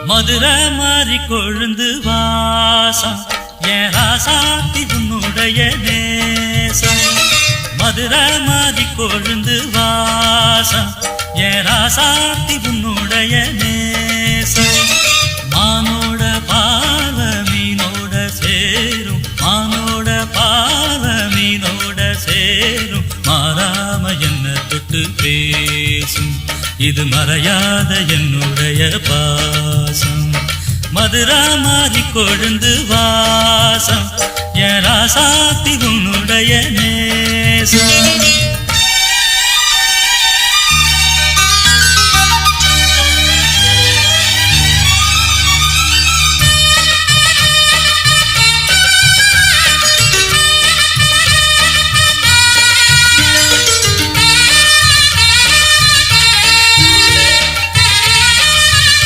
மதுரை மாறி கொழுந்து வாசம் என் ராசாத்தி உன்னுடைய நேசம். மதுரை மாறி கொழுந்து வாசம் என் ராசாத்தி உன்னுடைய நேசம். மானோட பாவ மீனோட சேரும், மானோட பாவ மீனோட சேரும், மாறாம என்ன தொட்டு பேசும், இது மறையாத என்னுடைய பாசம். மதுரை மாறி கொழுந்து வாசம் என் ராசாத்தி உன்னுடைய நேசம்.